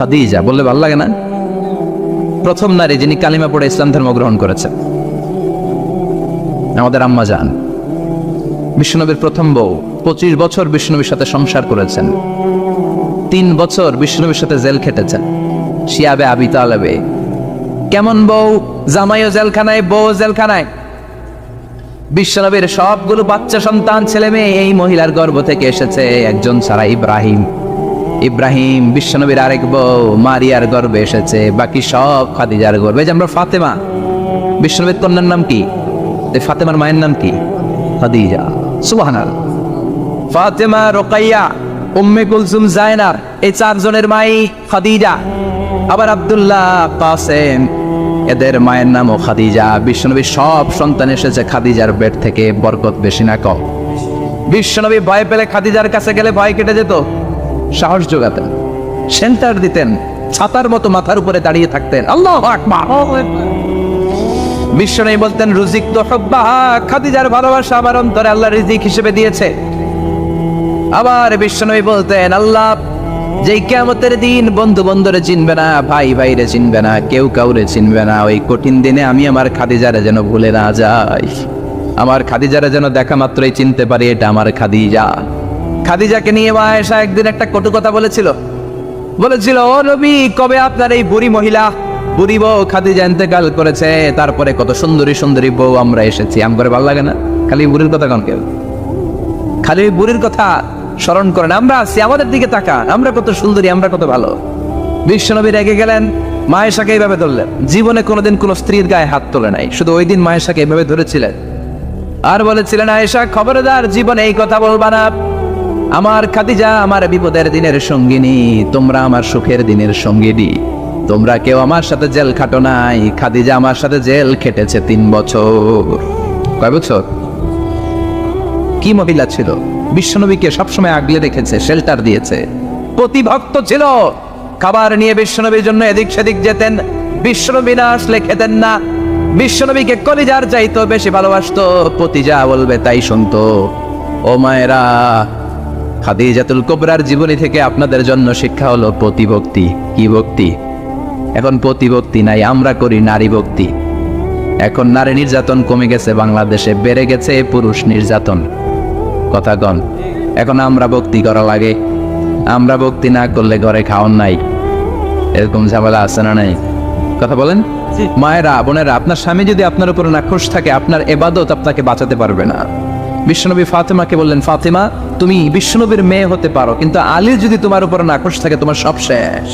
খাদিজা বললে ভালো লাগে না? প্রথম নারী যিনি কালিমা পড়ে ইসলাম ধর্ম গ্রহণ করেছেন, আমাদের আম্মা জান, বিশ্বনবীর প্রথম বউ। 25 বছর বিশ্বনবীর সাথে সংসার করেছেন, 3 বছর বিশ্বনবীর সাথে জেল খেটেছেন শিয়াবে আবি তালেবে। কেমন বউ? জামাইও জেলখানায়, বউ জেলখানায়। বিশ্বনবীর সবগুলো বাচ্চা সন্তান, ছেলে মেয়ে এই মহিলার গর্ভ থেকে এসেছে, একজন ছাড়া ইব্রাহিম। ইব্রাহিম বিশ্বনবীর আরেক বউ মারিয়ার গর্ভে এসেছে, বাকি সব খাদিজার গর্ভে। যে আমরা ফাতেমা, বিশ্বনবীর কন্যার নাম কি? ফাতেমার মায়ের নাম কি? খাদিজা। সুবহানাল্লাহ। ফাতেমা, রোকাইয়া, উম্মে কুলসুম, জায়নাব, এই 4 জনের মাই খাদিজা। আবার আব্দুল্লাহ, কাসেম, এদের মায়ের নামও খাদিজা। বিশ্বনবীর সব সন্তান এসেছে খাদিজার পেট থেকে। বরকত বেশি না কম? বিশ্বনবী ভয় পেলে খাদিজার কাছে গেলে ভয় কেটে যেত, সাহস যোগাতেন, সেন্টার দিতেন, ছাতার মতো মাথার উপরে দাঁড়িয়ে থাকতেন। আল্লাহু আকবার। বিশ্বনবী বলতেন, রুজিক তো হুব্বাহা, খাদিজার ভালোবাসা আমার অন্তরে আল্লাহ রিজিক হিসেবে দিয়েছে। আবার বিশ্বনবী বলতেন, আল্লাহ যেই কিয়ামতের দিন বন্ধু বন্ধুরে চিনবে না, ভাই ভাইরে চিনবে না, কেউ কাউরে চিনবে না, ওই কঠিন দিনে আমি আমার খাদিজারে যেন ভুলে না যাই, আমার খাদিজারে যেন দেখা মাত্রই চিনতে পারি এটা আমার খাদিজা। খাদিজাকে নিয়ে মা আয়েশা একদিন একটা কটু কথা বলেছিল, ও নবী, কবে আপনার এই বুড়ি মহিলা, বুড়ি বউ খাদিজা ইন্তেকাল করেছে, তারপরে কত সুন্দরী সুন্দরী বউ আমরা এসেছি, আম করে ভালো লাগে না? খালি বুড়ির কথা কন কেউ, খালি বুড়ির কথা স্মরণ করেন। আমরা আছি, আমাদের দিকে তাকান, আমরা কত সুন্দরী, আমরা কত ভালো। বিশ্বনবী রেগে গেলেন, মা আয়েশাকে এইভাবে ধরলেন। জীবনে কোনোদিন কোনো স্ত্রীর গায়ে হাত তোলে নাই, শুধু ওই দিন মা আয়েশাকে এইভাবে ধরেছিলেন আর বলেছিলেন, আয়েশা খবরদার, জীবনে এই কথা বলবা না। আমার খাদিজা আমার বিপদের দিনের সঙ্গিনী, তোমরা আমার সুখের দিনের সঙ্গিনী। তোমরা কেউ আমার সাথে জেল খাটো নাই, খাদিজা আমার সাথে জেল খেটেছে 3 বছর। কয় বছর? কি মহিলা ছিল! বিশ্বনবীকে সবসময় আগলে রেখেছে, শেল্টার দিয়েছে, প্রতিভক্ত ছিল। খাবার নিয়ে বিশ্বনবীর জন্য এদিক সেদিক যেতেন, বিশ্বনবী না আসলে খেতেন না। বিশ্বনবীকে কলিজার চাইতো বেশি ভালোবাসতো, পতি যা বলবে তাই শুনতো। ও মায়েরা, খাদিজাতুল কুবরার জীবনী থেকে আপনাদের জন্য শিক্ষা হলো প্রতিভক্তি। কি ভক্তি? এখন প্রতিভক্তি নাই, আমরা করি নারী ভক্তি। এখন নারী নির্যাতন কমে গেছে বাংলাদেশে, বেড়ে গেছে পুরুষ নির্যাতন। কথা কন। এখন আমরা ভক্তি করা লাগে, আমরা ভক্তি না করলে ঘরে খাওয়ান নাই, এরকম ঝামেলা আছে না নাই? কথা বলেন। মায়েরা, বোনেরা, আপনার স্বামী যদি আপনার উপর নাখোশ থাকে, আপনার ইবাদত আপনাকে বাঁচাতে পারবে না। বিশ্বনবী ফাতেমাকে বললেন, ফাতেমা তুমি বিশ্বনবীর মেয়ে হতে পারো, কিন্তু আলী যদি তোমার উপর নাখোশ থাকে, তোমার সব শেষ,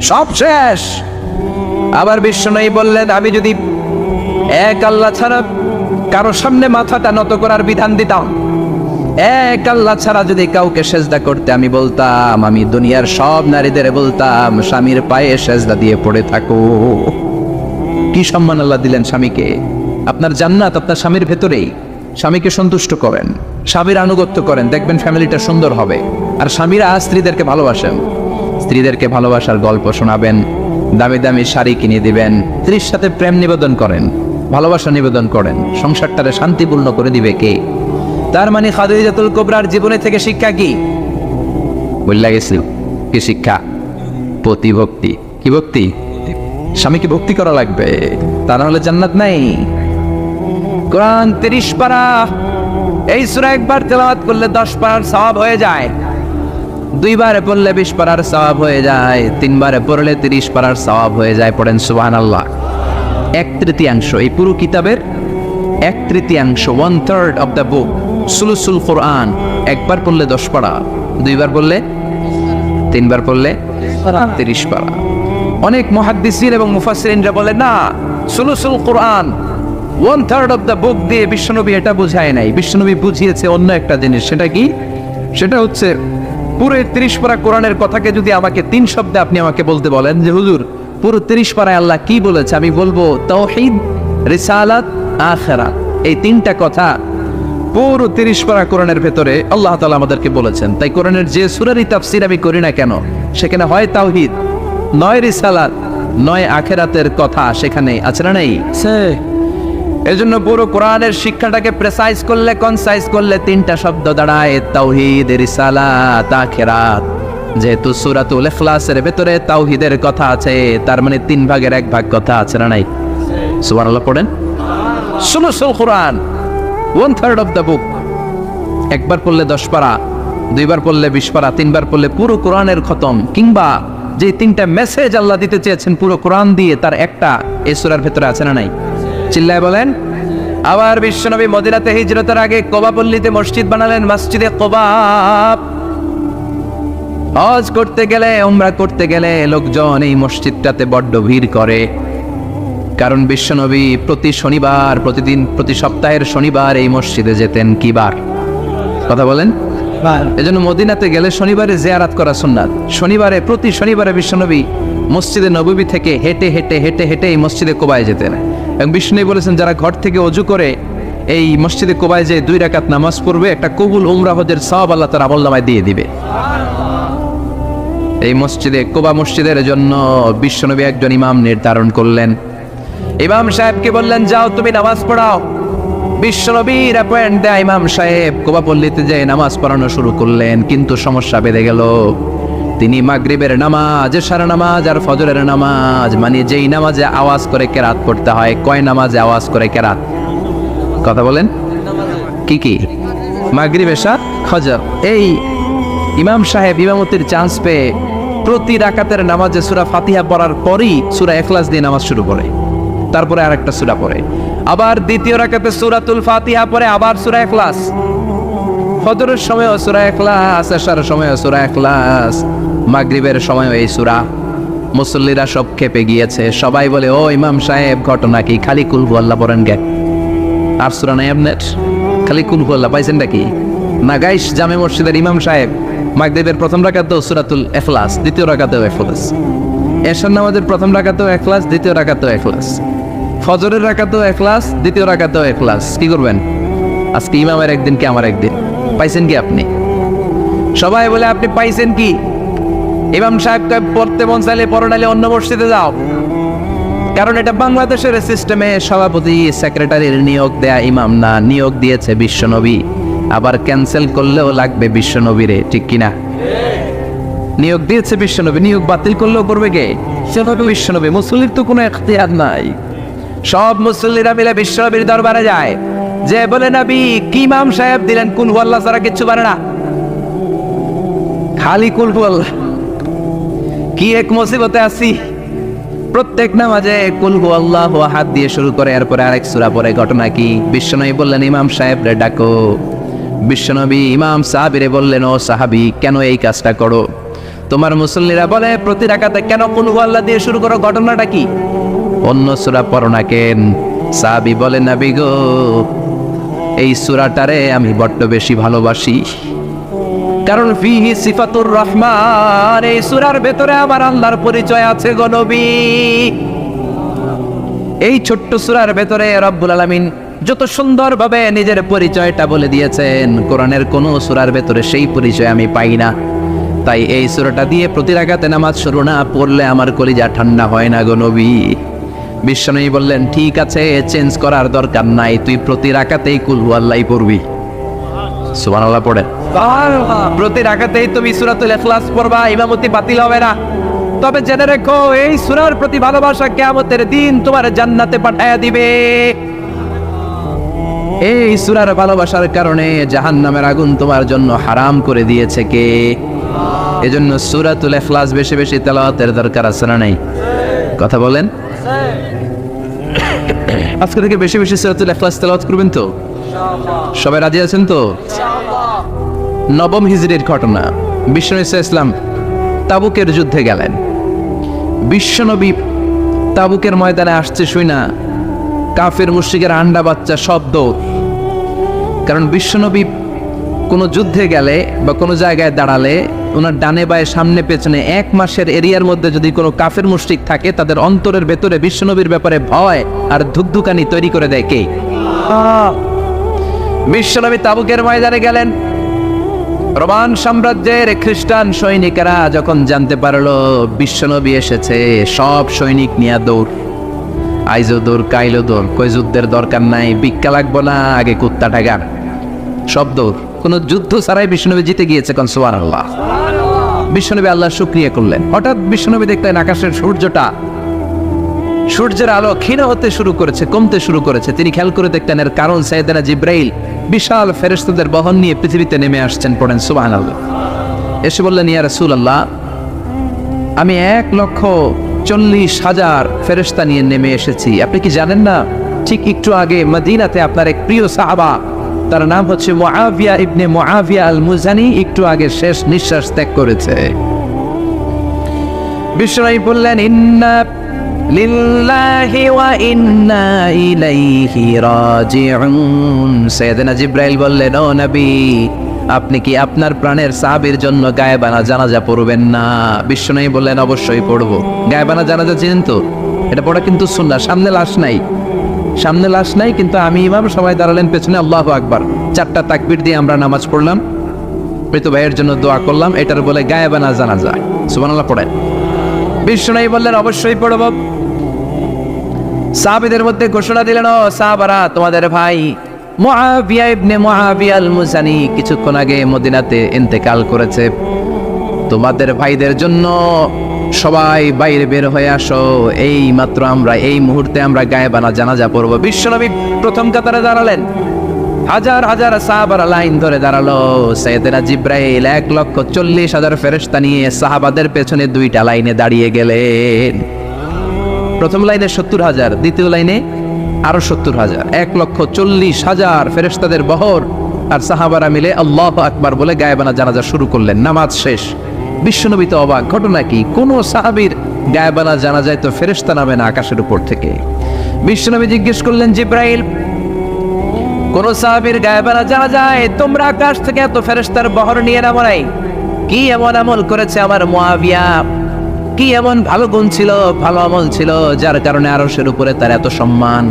সব শেষ। আবার বিশ্বনবী বললেন, আমি যদি এক আল্লাহ ছাড়া কারো সামনে মাথাটা নত করার বিধান দিতাম, এক আল্লাহ ছাড়া যদি কাউকে সেজদা করতে আমি বলতাম, আমি দুনিয়ার সব নারীদের বলতাম স্বামীর পায়ে সেজদা দিয়ে পড়ে থাকো। কি সম্মান আল্লাহ দিলেন স্বামীকে! আপনার জান্নাত আপনার স্বামীর ভেতরেই। স্বামীকে সন্তুষ্ট করেন, স্বামীর আনুগত্য করেন, দেখবেন ফ্যামিলিটা সুন্দর হবে। আর স্বামীরা স্ত্রীদেরকে ভালোবাসেন, স্ত্রীদেরকে ভালোবাসার গল্প শোনাবেন, দামি দামি শাড়ি কিনে দিবেন, স্ত্রীর সাথে প্রেম নিবেদন করেন, ভালোবাসা নিবেদন করেন, সংসারটারে শান্তিপূর্ণ করে দিবে কে? তার মানে খাদিজাতুল কুবরার জীবনে থেকে শিক্ষা কি? বললা গেছি কি শিক্ষা? প্রতিভক্তি। কি ভক্তি? স্বামীকে ভক্তি করা লাগবে, তা না হলে জান্নাত নাই। কোরআন 30 পারা, এই সূরা একবার তেলাওয়াত করলে 10 পারার সওয়াব হয়ে যায়, 2 বারে পড়লে 20 পারার সওয়াব হয়ে যায়, 3 বারে পড়লে 30 পারার সওয়াব হয়ে যায়। পড়েন সুবহানাল্লাহ। 1/3 এই পুরো কিতাবের 1/3, 1/3 অফ দ্য বুক, সুলুসুল কোরআন। একবার পড়লে 10 পারা, 2 বার পড়লে, 3 বার পড়লে 30 পারা। অনেক মুহাদ্দিসিন এবং মুফাসসিরিনরা বলে না, সুলুসুল কোরআন 1/3 অফ দ্য বুক দিয়ে বিশ্বনবী এটা বুঝায় নাই। বিশ্বনবী বুঝিয়েছে অন্য একটা জিনিস। সেটা কি? সেটা হচ্ছে পুরো 30 পারা কোরআনের কথাকে যদি আমাকে 3 শব্দে আপনি আমাকে বলতে বলেন যে হুজুর পুরো 30 পারায় আল্লাহ কি বলেছে, আমি বলবো তাওহীদ, রিসালাত, আখিরাত। এই 3টা কথা পুরো 30 পারা কোরআনের ভেতরে আল্লাহ তাআলা আমাদেরকে বলেছেন। তাই কোরআনের যে সূরারই তাফসীর আমি করি না কেন, সেখানে হয় তাওহীদ, নয় রিসালাত, নয় আখিরাতের কথা সেখানে আছে না নাই? এজন্য পুরো কোরআনের শিক্ষাটাকে প্রেসাইজ করলে, কনসাইজ করলে 3টা শব্দ দাঁড়ায়, তাওহীদ, রিসালাত, আখিরাত। যেহেতু সূরাতুল ইখলাসের ভেতরে তাওহীদের কথা আছে, তার মানে 3 ভাগের 1 ভাগ কথা আছে না নাই? সুবহানাল্লাহ পড়েন। সুলুসুল কুরআন, 1/3 অফ দ্য বুক। একবার পড়লে 10 পারা, দুইবার পড়লে 20 পারা, তিনবার পড়লে পুরো কোরআনের খতম। কিংবা যে 3টা মেসেজ আল্লাহ দিতে চেয়েছেন পুরো কোরআন দিয়ে, তার একটা এই সূরার ভেতরে আছে না নাই? চিল্লায় বলেন। আবার বিশ্বনবী মদিনাতে হিজরতের আগে কোবা পল্লীতে মসজিদ বানালেন, মসজিদে কোবা। হজ করতে গেলে, উমরা করতে গেলে লোকজন এই মসজিদটাতে বড্ড ভিড় করে। কারণ বিশ্বনবী প্রতি শনিবার, প্রতি সপ্তাহের শনিবার এই মসজিদে যেতেন। কি বার? কথা বলেন। এজন্য মদিনাতে গেলে শনিবারে জিয়ারত করা সুন্নাত। প্রতি শনিবারে বিশ্বনবী মসজিদে নববী থেকে হেঁটে হেঁটে হেঁটে হেঁটে এই মসজিদে কোবায় যেতেন। এবং বিষ্ণু বলেছেন, যারা ঘর থেকে ওযু করে এই মসজিদে কোবায় যে 2 রাকাত নামাজ পড়বে, একটা কবুল উমরা হজের সওয়াব আল্লাহ তাআলা আমলনামায় দিয়ে দিবে। এই মসজিদে কোবা মসজিদের জন্য বিশ্বনবী একজন ইমাম নির্ধারণ করলেন। ইমাম সাহেবকে বললেন, যাও তুমি নামাজ পড়াও। বিশ্বনবীর অ্যাপয়েন্ট দেয়া ইমাম সাহেব কোবা পল্লীতে যে নামাজ পড়ানো শুরু করলেন। কিন্তু সমস্যা বেড়ে গেল। তিনি মাগরিবের নামাজ, এশার নামাজ আর ফজরের নামাজ, মানে যেই নামাজে আওয়াজ করে কেরাত পড়তে হয়, কয় নামাজে আওয়াজ করে কেরাত? কথা বলেন। কি কি? মাগরিব, এশা, ফজর। এই ইমাম সাহেব ইমামতির চান্স পেয়ে প্রতি রাকাতের নামাজে সূরা ফাতিহা পড়ার পরই সূরা ইখলাস দিয়ে নামাজ শুরু করে, তারপরে আরেকটা সূরা পড়ে, আবার দ্বিতীয় রাকাতে সূরাতুল ফাতিহা পড়ে, আবার সূরা ইখলাস। ফজরের সময়ও সূরা ইখলাস, এশার সময়ও সূরা ইখলাস, মাগরিবের সময়ও এই সূরা। মুসল্লিরা সব খেপে গিয়েছে। সবাই বলে, ও ইমাম সাহেব, ঘটনা কি? খালি কুল হুয়াল্লাহ পড়েন গে, আর সূরা নাই আপনার? খালি কুল হুয়াল্লাহ পাইছেন নাকি? না গাইস, জামে মসজিদের ইমাম সাহেব মাগরিবের প্রথম রাকাতেও সূরাতুল ইখলাস, দ্বিতীয় রাকাতেও ইখলাস, এশার নামাজের প্রথম রাকাতেও ইখলাস, দ্বিতীয় রাকাতেও ইখলাস, ফজরের রাকাতেও ইখলাস, দ্বিতীয় রাকাতেও ইখলাস। কি করবেন? আজকে ইমামের একদিন কি আমার একদিন। পাইছেন কি আপনি? সবাই বলে, আপনি পাইছেন কি? ইমাম সাহেবকে পড়তে মন চাইলে পড়ো, নাইলে অন্য মসজিদে যাও। কারণ এটা বাংলাদেশের সিস্টেমে সভাপতি সেক্রেটারির নিয়োগ দেয়া ইমাম না, নিয়োগ দিয়েছে বিশ্বনবী। আবার ক্যান্সেল করলেও লাগবে বিশ্বনবীরে, ঠিক কিনা? নিয়োগ দিয়েছে বিশ্বনবী, নিয়োগ বাতিল করলেও করবে কে? বিশ্বনবী। মুসল্লির তো কোনো এখতিয়ার নাই। সব মুসল্লিরা মিলে বিশ্বনবীর দরবারে যায়, যে বলে, নবী কি ইমাম সাহেব দিলেন কুল হুয়াল্লাহ ছাড়া কিচ্ছু পারে না, খালি কুল হুয়াল্লাহ। কি এক মুসিবতে আছি। প্রত্যেক নামাজে কুল হুয়াল্লাহু আহাদ দিয়ে শুরু করে, এরপরে আরেক সূরা পড়ে। ঘটনা কি? বিশ্বনবী বললেন, ইমাম সাহেব রে ডাকো। বিশ্বনবী ইমাম সাহাবীরে বললেন, ও সাহাবী, কেন এই কাজটা করো? তোমার মুসল্লিরা বলে প্রতি রাকাতে কেন কুল হুয়াল্লাহ দিয়ে শুরু করো, ঘটনাটা কি? অন্য সূরা পড়ো না কেন? সাহাবী বলে, নবী গো, এই সূরাটারে আমি বড্ড বেশি ভালোবাসি, কারণ ফিহি সিফাতুর রহমান, এই সূরার ভেতরে আমার আল্লাহর পরিচয় আছে গো নবী। এই ছোট্ট সূরার ভেতরে রব্বুল আলামিন যত সুন্দরভাবে নিজের পরিচয়টা বলে দিয়েছেন, কোরআনের কোন সূরার ভেতরে সেই পরিচয় আমি পাই না। তাই এই সূরাটা দিয়ে প্রতি রাকাতে নামাজ শুরু না পড়লে আমার কলিজা ঠান্ডা হয় না গো নবী। বিশ্বনবী বললেন, ঠিক আছে, চেঞ্জ করার দরকার নাই, তুই প্রতি রাকাতেই কুল হুয়াল্লাহ পড়বি। সুবহানাল্লাহ পড়ে। প্রতি রাকাতেই তুমি সূরাতুল ইখলাস পড়বা, ইমামতি বাতিল হবে না। তবে জেনে রেখো, এই সূরার প্রতি ভালোবাসা কিয়ামতের দিন তোমার জান্নাতে পাঠায়া দিবে। এই সূরার ভালোবাসার কারণে জাহান্নামের আগুন তোমার জন্য হারাম করে দিয়েছে কে? এজন্য সূরাতুল ইখলাস বেশি বেশি তেলাওয়াতের দরকার আছে না নাই? কথা বলেন। আজকে থেকে বেশি বেশি সূরাতুল ইখলাস তেলাওয়াত করবেন তো? সবাই রাজি আছেন তো? নবম হিজরির ঘটনা। বিশ্বনবী ইসলাম তাবুকের যুদ্ধে গেলেন। বিশ্বনবী তাবুকের ময়দানে আসছে শুইনা কাফের মুশরিকের আন্ডা বাচ্চা সব দৌড়। কারণ বিশ্বনবী কোনো যুদ্ধে গেলে বা কোনো জায়গায় দাঁড়ালে ওনার ডানে বায়ে সামনে পেছনে 1 মাসের এরিয়ার মধ্যে যদি কোনো কাফের মুশরিক থাকে, তাদের অন্তরের ভেতরে বিশ্বনবীর ব্যাপারে ভয় আর ধুকধুকানি তৈরি করে দেয় কে? বিশ্বনবী তাবুকের ময়দানে গেলেন। রোমান সাম্রাজ্যের খ্রিস্টান সৈনিকেরা যখন জানতে পারলো বিশ্বনবী এসেছে, সব সৈনিক নিয়ে দৌড়। আইজো দৌড়, কাইলো দৌড়, কই যুদ্ধের দরকার নাই, ভিক্ষা লাগবো না, আগে কুত্তা ঠাগান, সব দৌড়। কোন যুদ্ধ ছাড়াই বিশ্বনবী জিতে গিয়েছে। কোন সুবহানাল্লাহ। বিশ্বনবী আল্লাহর শুকরিয়া করলেন। হঠাৎ বিশ্বনবী দেখলেন আকাশের সূর্যের আলো ক্ষীণ হতে শুরু করেছে, কমতে শুরু করেছে। তিনি খেয়াল করে দেখলেন এর কারণ সাইয়েদনা জিব্রাইল বিশাল ফেরেশতাদের বহন নিয়ে পৃথিবীতে নেমে আসছেন। পড়েন সুবহানাল্লাহ। এসে বললেন, ইয়া রাসূলুল্লাহ, আমি 1,40,000 ফেরেশতা নিয়ে নেমে এসেছি। আপনি কি জানেন না, ঠিক একটু আগে মদিনাতে আপনার এক প্রিয় সাহাবা, তার নাম হচ্ছে মুআবিয়া ইবনে মুআবিয়া আল মুজানি, একটু আগে শেষ নিঃশ্বাস ত্যাগ করেছে। বিশ্বনবী বললেন, ইন্না লিল্লাহি ওয়া ইন্না ইলাইহি রাজিউন। সাইয়েদনা জিব্রাইল বললেন, ও নবী, আপনি কি আপনার প্রাণের সাহাবীর জন্য গায়েবানা জানাজা পড়বেন না? বিশ্বনবী বললেন, অবশ্যই পড়ব। গায়েবানা জানাজা চিনেন তো? এটা পড়া কিন্তু সুন্নাহ। সামনে লাশ নাই, কিন্তু আমি ইমাম, সবাই দাঁড়ালেন পেছনে, আল্লাহু আকবার, 4টা তাকবীর দিয়ে আমরা নামাজ পড়লাম, মৃত ভাইয়ের জন্য দোয়া করলাম, এটার বলে গায়েবানা জানাজা। সুবহানাল্লাহ পড়েন। বিশ্বনবী বললেন, অবশ্যই পড়ব। সাহাবীদের মধ্যে ঘোষণা দিলেন, ও সাহাবারা, তোমাদের ভাই মুআবিয়া ইবনে মুআবিয়া আল মুজানি কিছুক্ষণ আগে মদিনাতে ইন্তেকাল করেছে। তোমাদের ভাইদের জন্য সবাই বাইরে বের হয়ে আসো, এই মাত্র আমরা এই মুহূর্তে আমরা গায়েবানা জানাজা পড়ব। বিশ্বনবী প্রথম কাতারে দাঁড়ালেন, হাজার হাজার সাহাবারা লাইন ধরে দাঁড়ালো। সাইয়েদনা জিব্রাইল 1,40,000 ফেরেশতা নিয়ে সাহাবাদের পেছনে 2টা লাইনে দাঁড়িয়ে গেলেন। প্রথম লাইনে 70,000, দ্বিতীয় লাইনে আরো 70,000, 1,40,000 ফেরেশতাদের বহর। আর সাহাবারা মিলে আল্লাহু আকবার বলে গায়েবানা জানাজা শুরু করলেন। নামাজ শেষ। বিশ্বনবী তো অবাক, ঘটনা কি? কোন সাহাবীর গায়েবানা জানাজায় তো ফেরেশতা নামে না আকাশের উপর থেকে। বিশ্বনবী জিজ্ঞেস করলেন, জিব্রাইল, কোন সাহাবীর গায়েবানা জানাজায় তোমরা আকাশ থেকে এত ফেরেশতার বহর নিয়ে নামো নাই? কি এমন আমল করেছে আমার মুআবিয়া? কি এমন ভালো গুণ ছিল, ভালো আমল ছিল, যার কারণে আরশের উপরে তার এত সম্মান,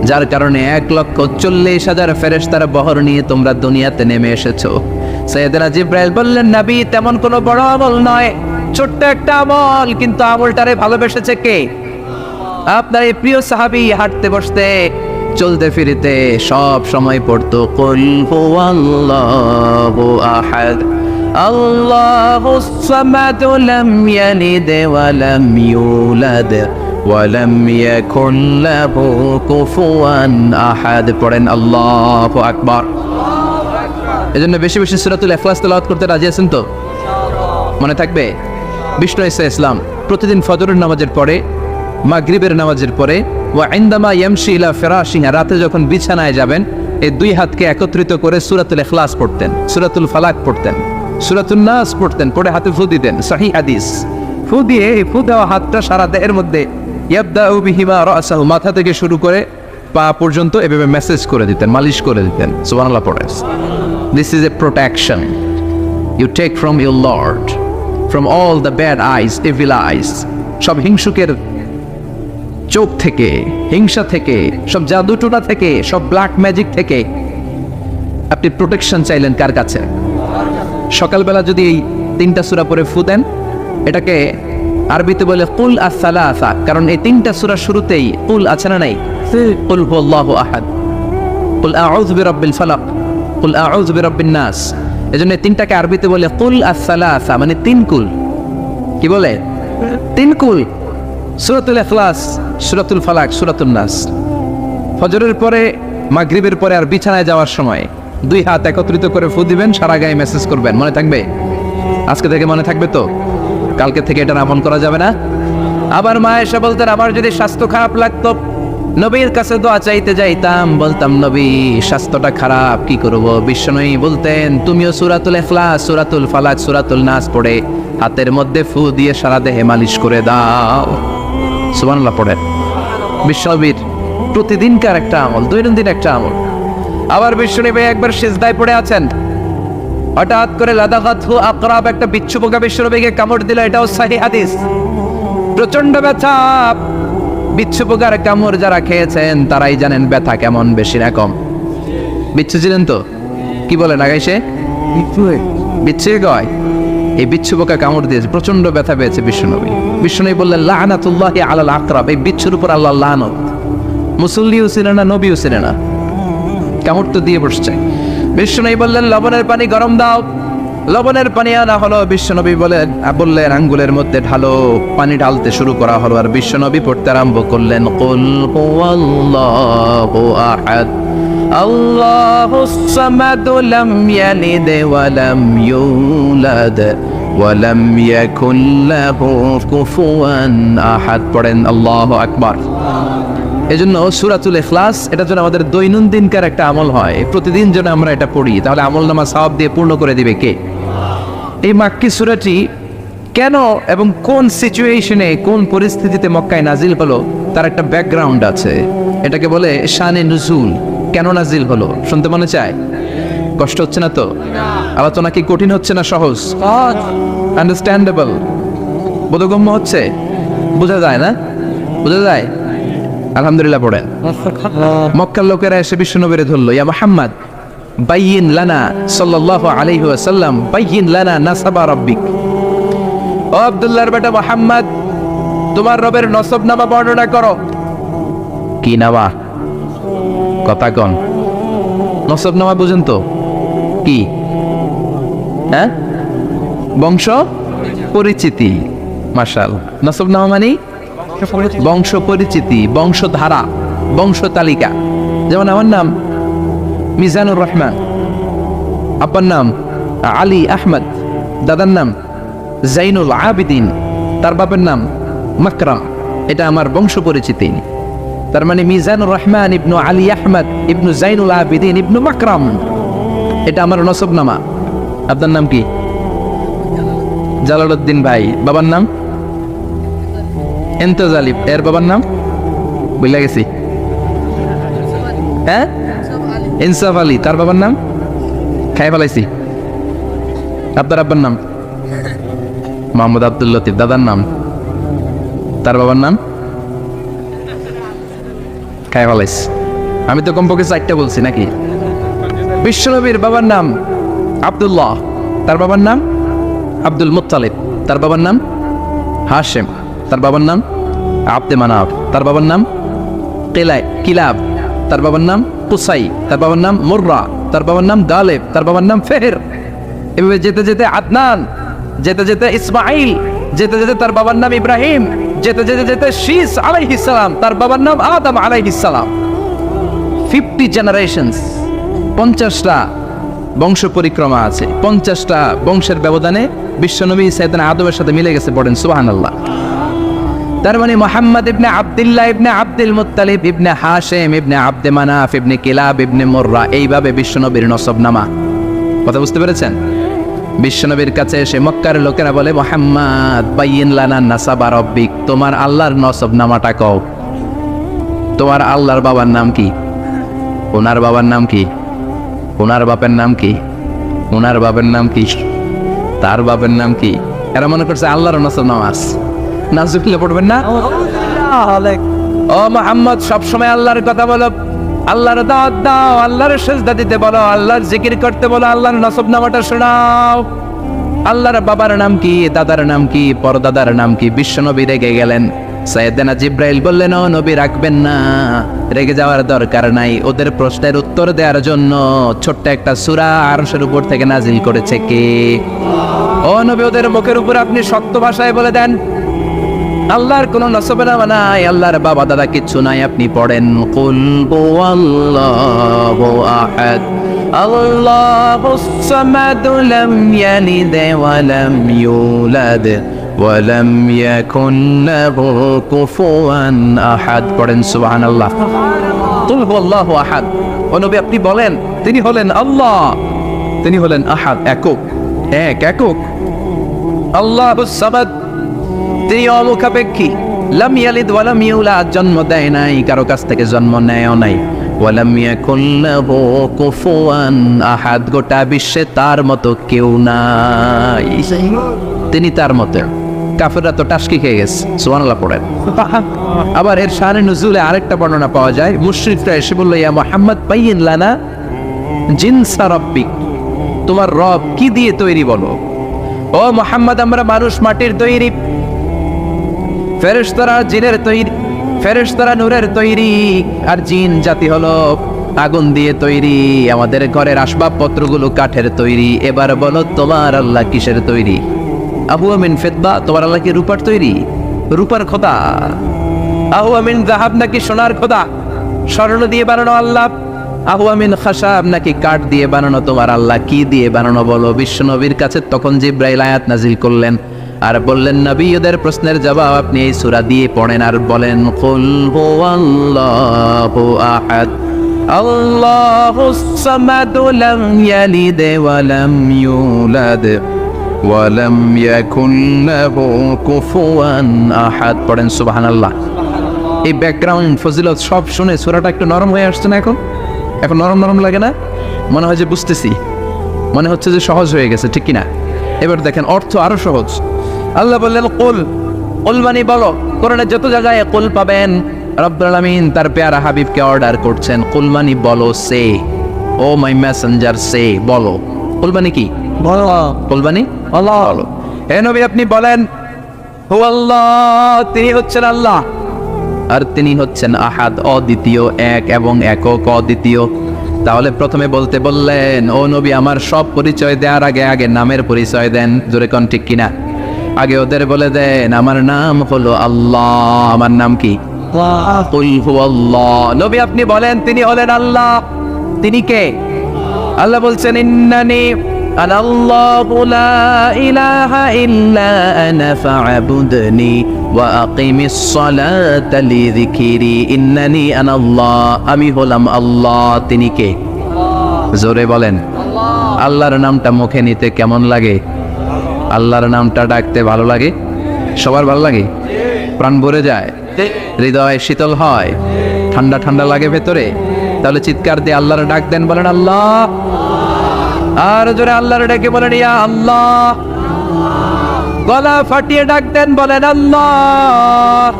যার কারণে 1,40,000 ফেরেশতার বহর নিয়ে তোমরা দুনিয়াতে নেমে এসেছো? সাইয়েদনা জিব্রাইল বললেন, নবী, তেমন কোনো বড় আমল নয়, ছোট্ট একটা আমল, কিন্তু আমলটারে ভালোবেসেছে কে? আপনার এই প্রিয় সাহাবী হাঁটতে বসতে চলতে ফিরিতে সব সময় পড়তো, কুল হুয়াল্লাহু আহাদ আল্লাহুস সামাদ লাম ইয়ালিদ ওয়া লাম ইউলাদ ওয়া লাম ইয়াকুল লাহু কুফুয়ান আহাদ। পড়েন আল্লাহু আকবার। এজন্য বেশি বেশি সূরাতুল ইখলাস তেলাওয়াত করতে রাজি আছেন তো? মনে থাকবে? বিষ্ণু ঈসা ইসলাম প্রতিদিন ফজরের নামাজের পরে, মাগরিবের নামাজের পরে, ওয়া ইনদামা ইয়ামশি ইলা ফিরাশিহি, রাতে যখন বিছানায় যাবেন, এই 2 হাতকে একত্রিত করে সূরাতুল ইখলাস পড়তেন, সূরাতুল ফালাক পড়তেন, সূরাতুন নাস পড়তেন, পড়ে হাতে ফু দিতেন। সহিহ হাদিস। ফু দিয়ে এই ফু দেওয়া হাতটা সারা দেহের মধ্যে ইয়াবদাউ বিহিমা রাসাহু, মাথা থেকে শুরু করে পা পর্যন্ত এভাবে মেসেজ করে দিতেন, মালিশ করে দিতেন। সুবহানাল্লাহ পড়েন। This is a protection you take from your Lord, from all the bad eyes, evil eyes, সব হিংসুকের চোখ থেকে, হিংসা থেকে, সব জাদুটোনা থেকে, সব ব্ল্যাক ম্যাজিক থেকে আপনি প্রোটেকশন চাইলেন কার কাছে? সকালবেলা যদি এই 3টা সূরা পড়ে ফু দেন, এটাকে আরবিতে বলে কুল আস-সালাসা, কারণ এই 3টা সূরা শুরুতেই কুল আছে না নাই? কুল হুয়াল্লাহু আহাদ, কুল আউযু বিরাব্বিল ফালাক, কুল আউযু বিরাব্বিন নাস। এজন্য এই 3টাকে আরবিতে বলে কুল আস-সালাসা, মানে 3 কুল। কি বলে? 3 কুল। সূরাতুল ইখলাস, সূরাতুল ফালাক, সূরাতুন নাস। ফজরের পরে, মাগরিবের পরে আর বিছানায় যাওয়ার সময় 2 হাত একত্রিত করে ফু দিবেন, সারা গায়ে মেসেজ করবেন। মনে থাকবে? আজকে থেকে মনে থাকবে তো? কালকে থেকে এটা আমল করা যাবে না? আবার মা এসে বলতেন, আমার যদি স্বাস্থ্য খারাপ লাগতো, নবীর কাছে দোয়া চাইতে যাইতাম, বলতাম, নবী স্বাস্থ্যটা খারাপ, কি করব? বিশ্বনবী বলতেন, তুমিও সূরাতুল ইখলাস, সূরাতুল ফালাক, সূরাতুল নাস পড়ে হাতের মধ্যে ফু দিয়ে সারা দেহে মালিশ করে দাও। সুবহানাল্লাহ পড়েন। বিশ্বনবীর প্রতিদিনকার একটা আমল, দৈনন্দিন একটা আমল। আবার বিশ্বনবী একবার সিজদায় পড়ে আছেন, হঠাৎ করে লাদাগাতহু আকরাব, একটা বিচ্ছু পোকা বিশ্বনবীকে কামড় দিল। এটাও সহিহ হাদিস। প্রচন্ড ব্যথা। বিচ্ছু পোকার কামড় যারা খেয়েছেন তারাই জানেন ব্যথা কেমন, বেশি না কম। বিচ্ছু ছিলেন তো? কি বলেন আগাইছে? বিচ্ছু কয়। এই বিচ্ছু পোকা কামড় দিয়েছে, প্রচন্ড ব্যথা পেয়েছে বিশ্বনবী। বিশ্বনবী বললেন, লানাতুল্লাহি আলাল আকরাব, এই বিচ্ছুর উপর আল্লাহর লানত। মুসল্লিও ছিলেন না, নবীও ছিলেন না, কামড় তো দিয়ে বসছে। বিশ্বনবী বললেন, লবণের পানি গরম দাও, লবণের পানি আনা হলো, বিশ্বনবী বললেন আঙ্গুলের মধ্যে ঢালো। পানি ঢালতে শুরু করা হলো, আর বিশ্বনবী পড়তে আরম্ভ করলেন কুল হুয়াল্লাহু আহাদ আল্লাহুস সামাদ লাম ইয়ালিদ ওয়া লাম ইউলাদ ওয়া লাম ইয়াকুল লাহু কুফুয়ান আহাদ। পড়েন আল্লাহু আকবার। এজন্য সূরাতুল ইখলাস এটা যেন আমাদের দৈনন্দিনকার একটা আমল হয়, প্রতিদিন যেন আমরা এটা পড়ি, তাহলে আমলনামা সওয়াব দিয়ে পূর্ণ করে দিবে কে? এই মাক্কি সূরাটি কেন এবং কোন সিচুয়েশনে, কোন পরিস্থিতিতে মক্কায় নাজিল হলো তার একটা ব্যাকগ্রাউন্ড আছে। এটাকে বলে শানে নুজুল। কেন নাজিল হলো শুনতে মনে চায়? কষ্ট হচ্ছে না তো? আলোচনা কি কঠিন হচ্ছে না সহজ? আন্ডারস্ট্যান্ডেবল, বোধগম্য হচ্ছে? বোঝা যায় না? বোঝা যায়? আলহামদুলিল্লাহ পড়েন। মক্কার লোকেরা এসে বিশ্বনবীরে ধরলো, ইয়া মুহাম্মদ বাইয়িন লানা সাল্লাল্লাহু আলাইহি ওয়াসাল্লাম বাইয়িন লানা নাসাবা রাব্বিক। ও আব্দুল্লাহর বেটা মুহাম্মদ, তোমার রবের নসবনামা বর্ণনা করো। কি নামা? কথা কন। নসবনামা বুঝেন তো কি? হ্যাঁ, বংশ পরিচিতি। মাশাআল্লাহ। নসবনামা মানে বংশ পরিচিতি, বংশধারা, বংশ তালিকা। যেমন আমার নাম মিজানুর রহমান, আব্বার নাম আলী আহমদ, দাদার নাম জাইনুল আবিদিন, তার বাবার নাম মাকরাম। এটা আমার বংশ পরিচিতি। তার মানে মিজানুর রহমান ইবনু আলী আহমদ ইবনু জাইনুল আবিদিন ইবনু মাকরাম, এটা আমার নসবনামা। আপনার নাম কি? জালালউদ্দিন ভাই। বাবার নাম এন্তজালিব। এর বাবার নাম বুঝলা গেছি। হ্যাঁ, ইনসাফ আলী। তার বাবার নাম খাই ফেলাইছি। আপনার আব্বার নাম মোহাম্মদ আব্দুল লতিফ। দাদার নাম, তার বাবার নাম খাই ফেলাইছি। আমি তো কমপক্ষে 4টা বলছি নাকি? বিশ্বনবীর বাবার নাম আব্দুল্লাহ, তার বাবার নাম আব্দুল মুত্তালিব, তার বাবার নাম হাশেম, তার বাবার নাম আব্দে মানাফ, তার বাবার নাম কিলাব, তার বাবার নাম কুসাই, তার বাবার নাম মুররা, তার বাবার নাম গালেব, তার বাবার নাম ফেহের। এভাবে যেতে যেতে আদনান, যেতে যেতে ইসমাইল, যেতে যেতে তার বাবার নাম ইব্রাহিম, যেতে যেতে যেতে শীস আলাইহিস সালাম, তার বাবার নাম আদম আলাইহিস সালাম। 50 জেনারেশনস, 50টা বংশ পরিক্রমা আছে। 50টা বংশের ব্যবধানে বিশ্বনবী সাইয়েদনা আদমের সাথে মিলে গেছে। পড়েন সুবহানাল্লাহ। তার মানে মুহাম্মদ ইবনে আব্দুল্লাহ ইবনে আব্দুল মুত্তালিব ইবনে হাশেম ইবনে আব্দে মানাফ ইবনে কিলাব ইবনে মুররা, এইভাবে বিশ্বনবীর নসবনামা। কথা বুঝতে পেরেছেন? বিশ্বনবীর কাছে এসে মক্কার লোকেরা বলে, মুহাম্মদ বাইয়িন লানা নাসাবা রাব্বিক, তোমার আল্লাহর নসবনামাটা কও। তোমার আল্লাহর বাবার নাম কি? ওনার বাবার নাম কি? ওনার বাপের নাম কি? ওনার বাবার নাম কি? তার বাবার নাম কি? এরা মনে করছে আল্লাহর নসবনামা আছে। নাজুকিলে পড়বেন না? ও মুহাম্মদ, সবসময় আল্লাহর কথা বলো, আল্লাহর দাওয়াত দাও, আল্লাহর সিজদা দিতে বলো, আল্লাহর জিকির করতে বলো, আল্লাহর নসবনামাটা শোনাও। আল্লাহর বাবার নাম কি? দাদার নাম কি? পরদাদার নাম কি? বিশ্বনবী রেগে গেলেন। সাইয়েদনা জিব্রাইল বললেন, ও নবী রাখবেন না, রেগে যাওয়ার দরকার নাই। ওদের প্রশ্নের উত্তর দেওয়ার জন্য ছোট্ট একটা সূরা আরশের উপর থেকে নাজিল করেছে কে? ও নবী, ওদের মুখের উপর আপনি শক্ত ভাষায় বলে দেন, আল্লাহর কোন নসবনামা নাই, আল্লাহর বাবা দাদা কিচ্ছু নাই। আপনি পড়েন কুল হুয়াল্লাহু আহাদ আল্লাহুস সামাদ লাম ইয়ালিদ ওয়া লাম ইউলাদ ওয়া লাম ইয়াকুন লাহু কুফুয়ান আহাদ। পড়েন সুবহানাল্লাহ। কুল হুয়াল্লাহু আহাদ। ও নবী, আপনি বলেন তিনি হলেন আল্লাহ, তিনি হলেন আহাদ, একক, একক। আল্লাহুস সামাদ, তিনি অমুখাপেক্ষী। লাম ইয়ালিদ ওয়া লাম ইউলাদ, জন্ম দেয় নাই, কারো কাছ থেকে জন্ম নেয়ও নাই। ওয়া লাম ইয়াকুল লাহু কুফুয়ান আহাদ, গোটা বিশ্বে তার মতো কেউ নাই, তিনি তার মতো। কাফেররা তো টাসকি খেয়ে গেছে। সুবহানাল্লাহ পড়েন। আবার এর শানে নুজুলে আরেকটা বর্ণনা পাওয়া যায়। মুশরিকরা এসে বলল, ইয়া মুহাম্মদ বাইয়িন লানা জিনসা রাব্বিক, তোমার রব কি দিয়ে তৈরি বলো। ও মুহাম্মদ, আমরা মানুষ মাটির তৈরি, ফেরেশতারা জিনের তৈরি, ফেরেশতারা নূরের তৈরি, আর জিন জাতি হলো আগুন দিয়ে তৈরি, আমাদের ঘরের আসবাবপত্রগুলো কাঠের তৈরি। এবার বলো তোমার আল্লাহ কিসের তৈরি? আহুয়া মিন ফিদ্দা, তোমার আল্লাহ কি রূপার তৈরি? রূপার খোদা? আহুয়া মিন যাহাব, নাকি সোনার খোদা? স্বর্ণ দিয়ে বানানো আল্লাহ? আহুয়া মিন খাশাব, নাকি কাঠ দিয়ে বানানো তোমার আল্লাহ? কি দিয়ে বানানো বলো? বিশ্ব নবীর কাছে তখন জিব্রাইল আয়াত নাজিল করলেন আর বললেন, নবী ওদের প্রশ্নের জবাব আপনি এই সূরা দিয়ে পড়েন আর বলেন, কুল হুয়াল্লাহু আহাদ আল্লাহুস সামাদ লাম ইয়ালিদ ওয়া লাম ইউলাদ ওয়া লাম ইয়াকুল লাহু কুফুয়ান আহাদ। পড়েন সুবহানাল্লাহ। এই ব্যাকগ্রাউন্ড ফজিলত সব শুনে সূরাটা একটু নরম হয়ে আসছে না? এখন নরম নরম লাগে না? মনে হয় যে বুঝতেছি, মনে হচ্ছে যে সহজ হয়ে গেছে, ঠিক কিনা? এবার দেখেন অর্থ আরো সহজ। আল্লাহ বললেন কুল, কুল মানে বলো। কোরআনে যত জায়গায় কুল পাবেন, রব্বুল আলামিন তার পেয়ারা হাবিবকে অর্ডার করছেন, কুল মানে বলো, সে ও মাই মেসেঞ্জার, সে বলো। কুল মানে কি? বলো। কুল মানে আল্লাহ। বলো হে নবী আপনি বলেন, হুয়াল্লাহ, তিনি হচ্ছেন আল্লাহ, আর তিনি হচ্ছেন আহাদ, অদ্বিতীয়, এক এবং একক, অদ্বিতীয়। তাহলে প্রথমে বলতে বললেন, ও নবী আমার সব পরিচয় দেওয়ার আগে আগে নামের পরিচয় দেন। জোরে কোন ঠিক কিনা? আগে ওদের বলে দেন আমার নাম হলো আল্লাহ। আমার নাম কি? কুল হুয়াল্লাহ। নবী আপনি বলেন তিনি হলেন আল্লাহ। তিনি কে? আল্লাহ বলছেন, ইন্নানি আনাল্লাহু লা ইলাহা ইল্লা আনা ফা'বুদনি ওয়া আকিমিস সালাতা লিযিকরি। ইন্নানি আনাল্লাহ, আমি হলাম আল্লাহ। তিনি কে? জোরে বলেন। আল্লাহর নামটা মুখে নিতে কেমন লাগে? আল্লাহর নামটা ডাকতে ভালো লাগে? সবার ভালো লাগে? প্রাণ ভরে যায়, হৃদয় শীতল হয়, ঠান্ডা ঠান্ডা লাগে ভেতরে। তাহলে চিৎকার দিয়ে আল্লাহর ডাক দেন, বলেন আল্লাহ। আর জোরে আল্লাহর ডাকে বলেন ইয়া আল্লাহ। গলা ফাটিয়ে ডাক দেন, বলেন আল্লাহ।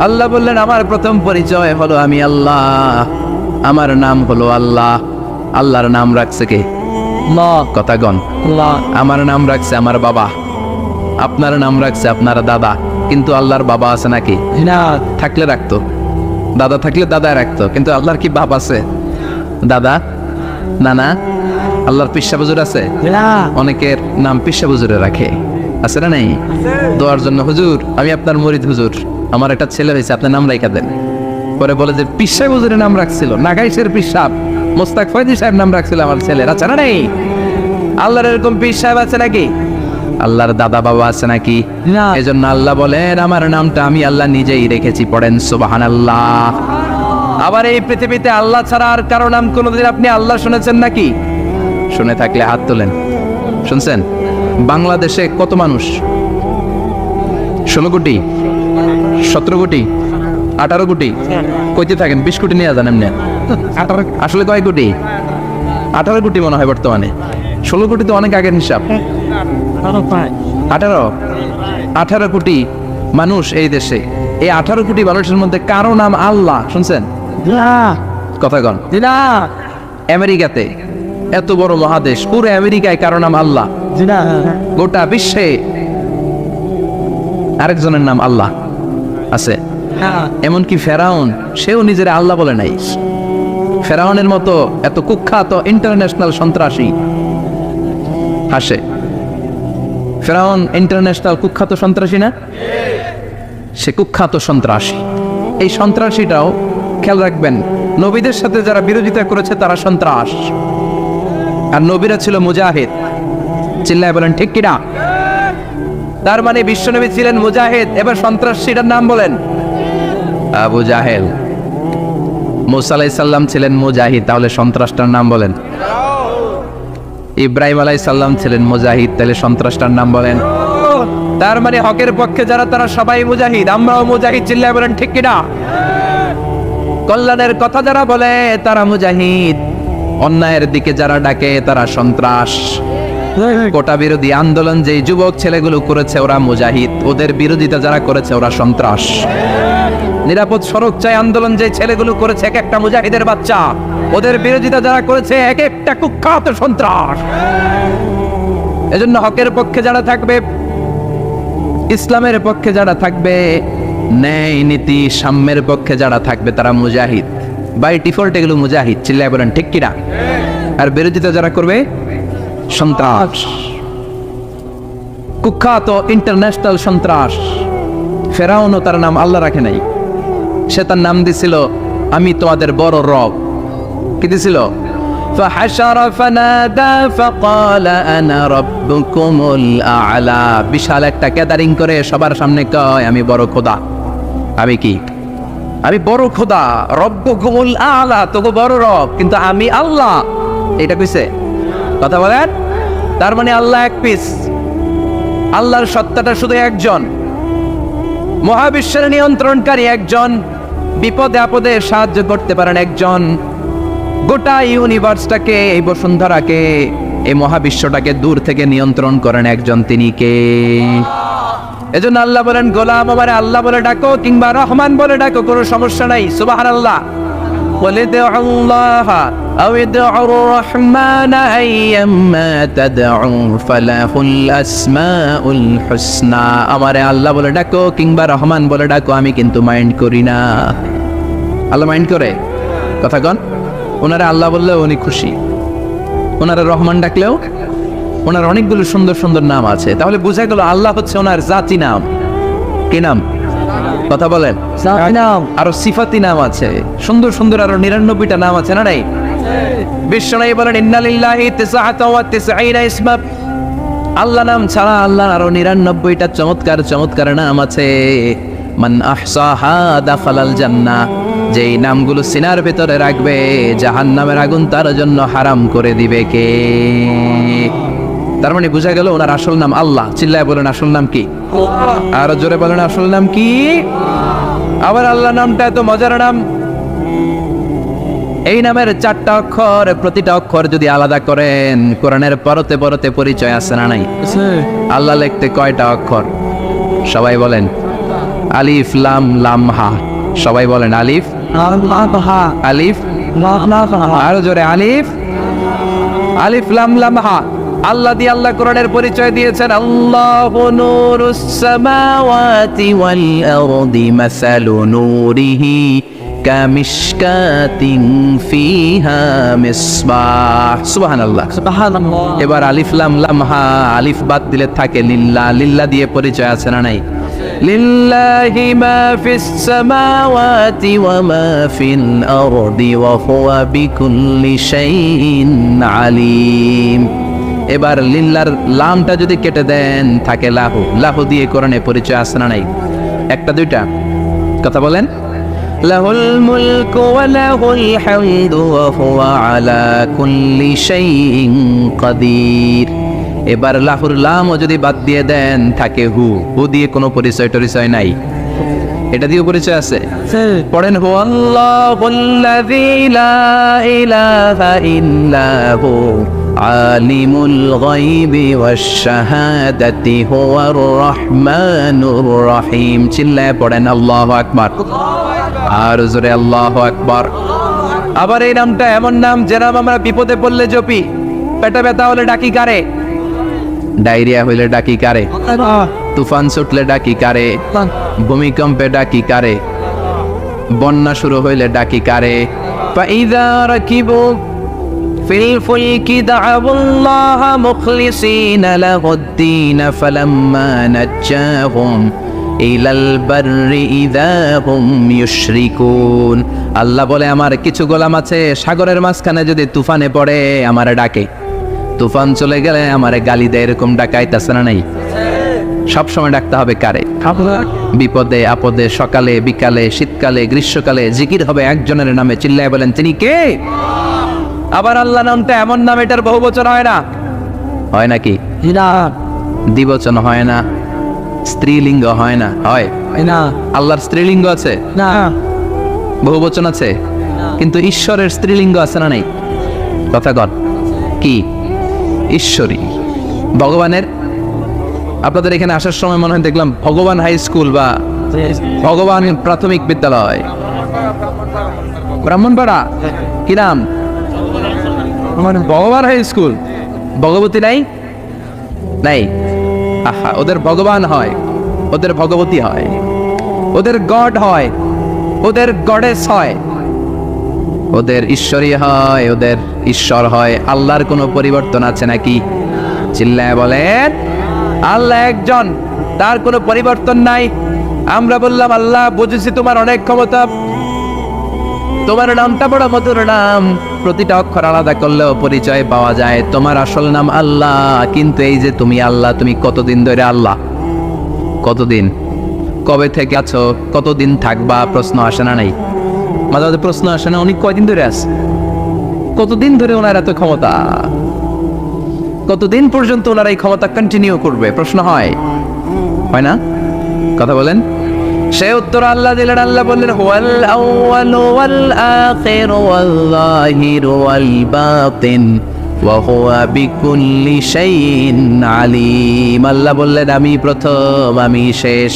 আল্লাহ বললেন আমার প্রথম পরিচয় হলো আমি আল্লাহ, আমার নাম হলো আল্লাহ। আল্লাহর নাম রাখছে কে? কথা গণ। আমার নাম রাখছে আমার বাবা, আপনার নাম রাখছে আপনার দাদা। কিন্তু আল্লাহর বাবা আছে নাকি? না। থাকলে রাখতো, দাদা থাকলে দাদা রাখতো। কিন্তু আল্লাহর কি বাপ আছে? দাদা না না। আল্লাহর পিসা হুজুর আছে? অনেকের নাম পিসা হুজুরে রাখে, আছে না নাই? দোয়ার জন্য, হুজুর আমি আপনার মুরিদ, হুজুর আমার একটা ছেলে হয়েছে, আপনার নাম রাখা দেন। পরে বলে যে পিসা হুজুরের নাম রাখছিল, নাগাইশের পিসাব মোস্তাক ফয়জি সাহেব নাম রাখছিল আমার ছেলের, আছে না নাই? আল্লাহর এরকম পীর সাহেব আছে নাকি? আল্লাহর দাদা বাবা আছে নাকি? এজন্য আল্লাহ বলেন আমার নামটা আমি আল্লাহ নিজেই রেখেছি। পড়েন সুবহানাল্লাহ। আবার এই পৃথিবীতে আল্লাহ ছাড়া আর কারো নাম কোনোদিন আপনি আল্লাহ শুনেছেন নাকি? শুনে থাকলে হাত তোলেন। শুনছেন? বাংলাদেশে কত মানুষ? 16 কোটি, 17 কোটি, 18 কোটি? কইতে থাকেন 20 কোটি নিয়ে যান এমনি। আসলে কয় কোটি? 18 কোটি মনে হয় বর্তমানে। 16 কোটি তো অনেক আগের হিসাব। 18 কোটি মানুষ এই দেশে। এই 18 কোটি মানুষের মধ্যে কারো নাম আল্লাহ শুনছেন? কথা কন। আমেরিকাতে, এত বড় মহাদেশ, পুরো আমেরিকায় কারো নাম আল্লাহ? গোটা বিশ্বে আরেকজনের নাম আল্লাহ আছে? এমনকি ফেরাউন, সেও নিজের আল্লাহ বলে নাই। ফেরাউনের মতো এত কুখ্যাত ইন্টারন্যাশনাল সন্ত্রাসী হাসে। ফেরাউন ইন্টারন্যাশনাল কুখ্যাত সন্ত্রাসী না? সে কুখ্যাত সন্ত্রাসী। এই সন্ত্রাসীটাও খেয়াল রাখবেন, নবীদের সাথে যারা বিরোধিতা করেছে তারা সন্ত্রাস, আর নবীরা ছিল মুজাহিদ। চিল্লায় বলেন ঠিক কিনা? তার মানে বিশ্বনবী ছিলেন মুজাহিদ। এবার সন্ত্রাসীটার নাম বলেন, আবু জাহেল। মুসা আলাইহিস সালাম ছিলেন মুজাহিদ, তাহলে সন্ত্রাসটার নাম বলেন। ইব্রাহিম আলাইহিস সালাম ছিলেন মুজাহিদ, তাহলে সন্ত্রাসটার নাম বলেন। তার মানে হকের পক্ষে যারা তারা সবাই মুজাহিদ, আমরাও মুজাহিদ। চিল্লায় বলেন ঠিক কিনা? কল্যাণের কথা যারা বলে তারা মুজাহিদ, অন্যায়ের দিকে যারা ডাকে তারা সন্ত্রাস। কোটা বিরোধী আন্দোলন যে যুবক ছেলেগুলো করেছে ওরা মুজাহিদ, ওদের বিরোধিতা যারা করেছে ওরা সন্ত্রাস। নিরাপদ সড়ক চাই আন্দোলন যে ছেলেগুলো করেছে এক একটা মুজাহিদের বাচ্চা, ওদের বিরোধিতা যারা করেছে এক একটা কুখ্যাত সন্ত্রাস। এজন্য হকের পক্ষে যারা থাকবে, ইসলামের পক্ষে যারা থাকবে, ন্যায় নীতি সাম্যের পক্ষে যারা থাকবে তারা মুজাহিদ। বাই ডিফল্ট এগুলো মুজাহিদ, চিল্লায় বলেন ঠিক কিনা? আর বিরোধিতা যারা করবে সন্ত্রাস, কুখ্যাত ইন্টারন্যাশনাল সন্ত্রাস। ফেরাউনও তার নাম আল্লাহ রাখে নাই, সে তার নাম দিছিল আমি তোমাদের বড় রব। কি দিছিল? فحشر فنادى فقال انا ربكم الاعلى। বিশাল একটা গ্যাদারিং করে সবার সামনে কয় আমি বড় খোদা। আমি কি? আমি বড় খোদা, রব্বুকুমুল আ'লা, তোকে বড় রব, কিন্তু আমি আল্লাহ। এটা কইছে? কথা বলেন। তার মানে আল্লাহ এক পিস, আল্লাহর সত্তাটা শুধু একজন, মহাবিশ্বের নিয়ন্ত্রণকারী একজন, বিপদে আপদে সাহায্য করতে পারেন একজন, গোটা ইউনিভার্সটাকে, এই বসুন্ধরাকে, এই মহাবিশ্বটাকে দূর থেকে নিয়ন্ত্রণ করেন একজন, তিনি কে? এজন্য আল্লাহ বলেন গোলাম আমারে আল্লাহ বলে ডাকো কিংবা রহমান বলে ডাকো, কোনো সমস্যা নাই। সুবহানাল্লাহ। বলে দে আল্লাহ আও ইদউর রহমান আইয়াম্মা তাদউ ফালাহুল আসমাউল হুসনা। আমারে আল্লাহ বলে ডাকো কিংবা রহমান বলে ডাকো, আমি কিন্তু মাইন্ড করি না। আল্লাহ মাইন্ড করে? কথা কন। ওনারা আল্লাহ বললেও উনি খুশি, ওনারা রহমান ডাকলেও, ওনার অনেকগুলো সুন্দর সুন্দর নাম আছে। তাহলে বোঝা গেল আল্লাহ হচ্ছে ওনার জাতি নাম। কি নাম? কথা বলেন। আরো সিফাতি নাম আছে, সুন্দর সুন্দর আরো 99টা নাম আছে, না নাই? বিশ্বনবী বলেন ইন্নালিল্লাহি 99 ইসমা। আল্লাহ নাম ছাড়া আল্লাহর আরো 99টা চমৎকার চমৎকার নাম আছে। মান আহসাহা দাখালাল জান্নাহ। যেই নামগুলো সিনার ভেতরে রাখবে, জাহান্নামের আগুন তার জন্য হারাম করে দিবে কে? তার মানে বোঝা গেল ওনার আসল নাম আল্লাহ। চিল্লায় বলেন আসল নাম কি? আরো জোরে বলেন আসল নাম কি? আবার আল্লাহ নামটা এত মজার নাম, এই নামের 4টা অক্ষর, প্রতিটা অক্ষর যদি আলাদা করেন, কোরআনের পরতে পরতে পরিচয় আছে না নাই? আল্লাহ লিখতে কয়টা অক্ষর? সবাই বলেন। আলিফ লাম লাম হা। সবাই বলেন আলিফ আলিফ, আরো জোরে আলিফ আলিফ লাম লাম হা। আল্লাহ দিয়ে আল্লাহ কোরআনের পরিচয় দিয়েছেন আল্লাহু নূরুস সামাওয়াতি ওয়াল আরদি মাসালু নূরিহি কামিশকাতিন ফিহা মিসবাহ। সুবহানাল্লাহ। এবার আলিফ লাম লাম হা, আলিফ বাদ দিলে থাকে লিল্লাহ। লিল্লাহ দিয়ে পরিচয় আছে না নাই? লিল্লাহি মা ফিস সামাওয়াতি ওয়া মা ফিল আরদি ওয়া হুয়া বিকুল্লি শাইইন আলিম। এবার লিল্লার লামটা যদি কেটে দেন থাকে লাহু। লাহু দিয়ে কোরআনে পরিচয় আছে না নাই? একটা দুইটা? কথা বলেন। লাহুল মুলকু ওয়া লাহুল হামদু ওয়া হুয়া আলা কুল্লি শাইইন কাদির। এবার লাহুর লামও যদি বাদ দিয়ে দেন থাকে হু। হু দিয়ে কোনো পরিচয় টরিচয় নাই, এটা দিয়ে পরিচয় আছে। পড়েন হু আল্লাহুল্লাযী লা ইলাহা ইল্লা হু আলিমুল গায়বি ওয়াশ শাহাদাতি হুয়ার রহমানুর রহিম। চিল্লায় পড়েন আল্লাহু আকবার। আর জোরে আল্লাহু আকবার। আবার এই নামটা এমন নাম যে নাম আমরা বিপদে পড়লে জপি। পেটে ব্যথা হলে ডাকি কারে? ডায়রিয়া হইলে ডাকি কারে? তুফান ছুটলে ডাকি কারে? ভূমিকম্পে ডাকি কারে? বন্যা শুরু হইলে ডাকি কারে? ফাইযা রাকিবু ফিল ফুলকি দা'উল্লাহা মুখলিসিনা লাহুদ-দীন ফালাম্মা নাজ্জাহুম ইলাল বাররি ইযা হুম ইউশরিকুন। আল্লাহ বলে আমার কিছু গোলাম আছে সাগরের মাঝখানে যদি তুফানে পড়ে আমারে ডাকে, তুফান চলে গেলে আমারে গালি দেয়, এরকম ডাকাইতাছে না নাই? সব সময় ডাকতে হবে কারে? বিপদে আপদে, সকালে বিকালে, শীতকালে গ্রীষ্মকালে জিকির হবে একজনের নামে। চিল্লায় বলেন তিনি কে? আবার আল্লাহ নামটা এমন নাম এটার বহুবচন হয় না। হয় নাকি? দ্বিবচন হয় না, স্ত্রীলিঙ্গ হয় না। হয় না? আল্লাহর স্ত্রীলিঙ্গ আছে না, বহুবচন আছে, কিন্তু ঈশ্বরের স্ত্রীলিঙ্গ আছে না নাই? কথা কন। কি? ঈশ্বরী। ভগবানের, আপনাদের এখানে আসার সময় মনে হয় দেখলাম ভগবান হাই স্কুল বা ভগবান প্রাথমিক বিদ্যালয়, ব্রাহ্মণপাড়া। কি নাম? ভগবান হাই স্কুল। ভগবতী নাই? নাই। আহা, ওদের ভগবান হয়, ওদের ভগবতী হয়, ওদের গড হয়, ওদের গডেস হয়। ওদের ঈশ্বরই হয়, ওদের ঈশ্বর হয়। আল্লাহর কোনো পরিবর্তন আছে নাকি? চিল্লায় বলেন, আল্লাহ একজন, তার কোনো পরিবর্তন নাই। আমরা বললাম আল্লাহ বুঝেছি তোমার অনেক ক্ষমতা, তোমার নামটা বড় মধুর নাম, প্রতিটা অক্ষর আলাদা করলেও পরিচয় পাওয়া যায়। তোমার আসল নাম আল্লাহ, কিন্তু এই যে তুমি আল্লাহ, তুমি কতদিন ধরে আল্লাহ? কতদিন? কবে থেকে আছো? কতদিন থাকবা? প্রশ্ন আসে না? নাই মাঝে মাঝে প্রশ্ন আসে না, উনি কয়দিন ধরে আছে? কতদিন ধরে ওনার এত ক্ষমতা? কতদিন পর্যন্ত ওনার এই ক্ষমতা কন্টিনিউ করবে? প্রশ্ন হয় না? কথা বলেন। সে উত্তর আল্লাহ দিলেন। আল্লাহ বললেন, হুয়াল আউয়ালু ওয়াল আখিরু ওয়াল যাহিরু ওয়াল বাতিন ওয়া হুয়া বিকুল্লি শাইইন আলিম। আল্লাহ বললেন, আমি প্রথম, আমি শেষ,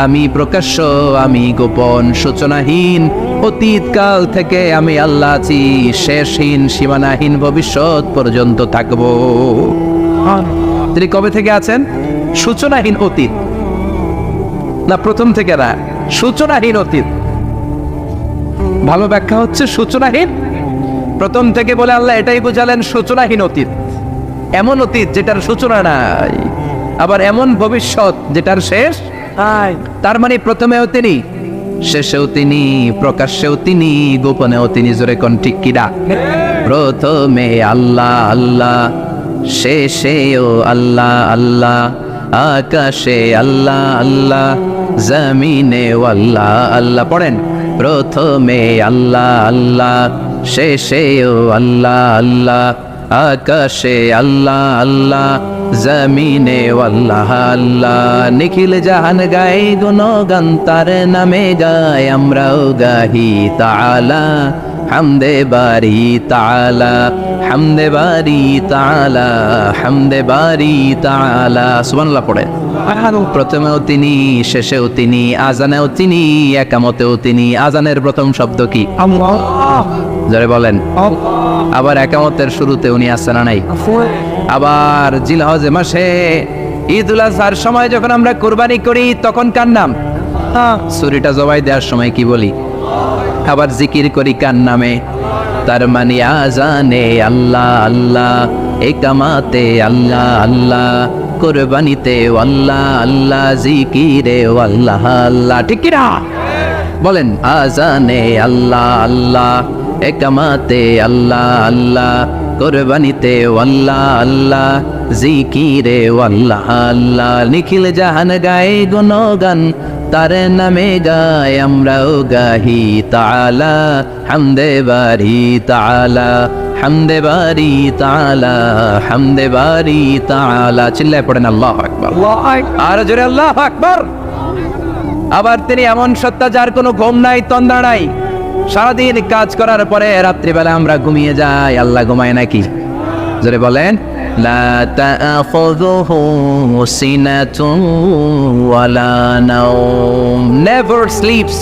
আমি প্রকাশ্য, আমি গোপন, সূচনাহীন, অতীতকাল থেকে আমি আল্লাহ আছি, শেষহীন, সীমানাহীন, ভবিষ্যৎ পর্যন্ত থাকবো। তিনি কবে থেকে আছেন? সূচনাহীন অতীত না, প্রথম থেকে না, সূচনাহীন অতীত। ভালো ব্যাখ্যা হচ্ছে সূচনাহীন। প্রথম থেকে বলে আল্লাহ এটাই বুঝালেন, সূচনাহীন অতীত, এমন অতীত যেটার সূচনা নাই, আবার এমন ভবিষ্যৎ যেটার শেষ নাই। তার মানে প্রথমেও তিনি, শেষেও তিনি, প্রকাশ্যেও তিনি, গোপনেও তিনি। জোরে কোন ঠিক কিনা? প্রথমে আল্লাহ আল্লাহ, শেষেও আল্লাহ আল্লাহ, আকাশে আল্লাহ আল্লাহ, জমিনে আল্লাহ আল্লাহ। পড়েন, প্রথমে আল্লাহ আল্লাহ, শেষেও আল্লাহ আল্লাহ, আকাশে আল্লাহ আল্লাহ, জমিনে আল্লাহ আল্লাহ। নিখিল জাহান গাই গুণগান, তার নামে গায় আমরাও গাহি তাআলা, হামদে বারি তাআলা, হামদে বারি তাআলা, হামদে বারি তাআলা। সুবহানাল্লাহ পড়ে। প্রথমেও তিনি, শেষেও তিনি, আজানেও তিনি, একামতেও তিনি। আজানের প্রথম শব্দ কি? আল্লাহ। যারা বলেন আবার একামতের শুরুতে উনি আছেন না নাই? আবার জিলহজ মাসে ঈদুল আজহার সময় যখন আমরা কুরবানি করি, তখন কার নাম? ছুরিটা জবাই দেওয়ার সময় কি বলি? আবার জিকির করি কার নামে? তার মানে আজানে আল্লাহ আল্লাহ, একামাতে আল্লাহ আল্লাহ, কুরবানিতে আল্লাহ আল্লাহ, জিকিরে আল্লাহ আল্লাহ। ঠিক কি না? বলেন, আজানে আল্লাহ আল্লাহ, একামাতে আল্লাহ আল্লাহ, কুরবানিতে আল্লাহ আল্লাহ, জিকিরে আল্লাহ আল্লাহ। নিখিল জাহান গায়ে গুণগান, তার নামে গায় আমরাও গাহি তাআলা, হামদে বারি তাআলা, হামদে বারি তাআলা, হামদে বারি তাআলা। চিল্লায় পড়েন আল্লাহু আকবার। আর জোরে আল্লাহু আকবার। আবার তিনি এমন সত্তা যার কোনো ঘুম নাই, তন্দ্রা নাই। সারাদিন কাজ করার পরে রাত্রিবেলা আমরা ঘুমিয়ে যাই, আল্লাহ ঘুমায় নাকি? জোরে বলেন, লা তাআখুযুহু সিনাতুন ওয়ালা নাওম, নেভার স্লিপস